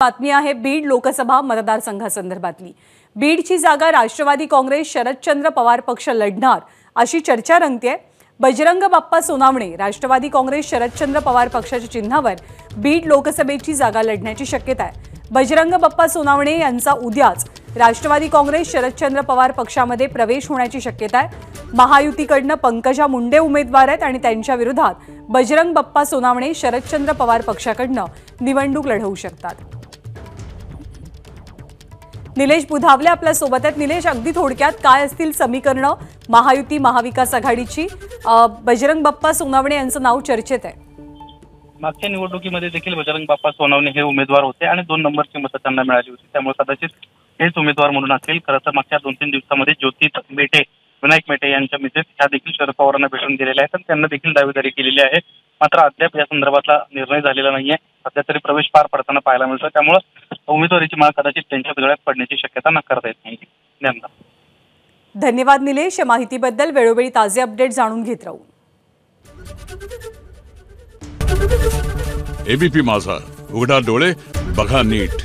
बातमी आहे बीड लोकसभा मतदारसंघासंदर्भातली। बीडची जागा राष्ट्रवादी काँग्रेस शरदचंद्र पवार पक्ष लढणार अशी चर्चा रंगतेय। बजरंग बाप्पा सोनावणे राष्ट्रवादी काँग्रेस शरदचंद्र पवार पक्षाच्या चिन्हावर बीड लोकसभेची जागा लढण्याची शक्यता आहे। बजरंग बाप्पा सोनावणे यांचा उद्याच राष्ट्रवादी काँग्रेस शरदचंद्र पवार पक्षामध्ये प्रवेश होण्याची शक्यता आहे। महायुतीकडनं पंकजा मुंडे उमेदवार आहेत आणि त्यांच्या विरोधात बजरंग बाप्पा सोनावणे शरदचंद्र पवार पक्षाकडनं निवडणूक लढवू शकतात। निलेश बुधावले आपल्या सोबत आहेत। निलेश, अगदी थोडक्यात काय असतील समीकरणं महायुती महाविकास आघाडीची? बजरंग बाप्पा सोनावणे यांचं नाव चर्चेत आहे। मागच्या निवडणुकीमध्ये देखील बजरंग बाप्पा सोनावणे हे उमेदवार होते आणि 2 नंबरची मतं त्यांना मिळाली होती, त्यामुळे कदाचित हेच उमेदवार म्हणून असेल। खरं तर मागच्या 2-3 दिवसांमध्ये ज्योती मेटे, विनायक मेटे यांच्या मिसेस ह्या देखील शरद पवारांना भेटून गेलेल्या आहेत आणि त्यांना देखील दावेदारी केलेली आहे। मात्र अद्याप या संदर्भातला निर्णय झालेला नाहीये। सध्या तरी प्रवेश पार पडताना पाहायला मिळतो, त्यामुळे उमेदवारीची माळ कदाचित त्यांच्या गळ्यात पडण्याची शक्यता नाकारता येत नाही। धन्यवाद निलेश, या माहितीबद्दल। वेळोवेळी ताजे अपडेट जाणून घेत राहू। एबीपी माझा, उघडा डोळे बघा नीट।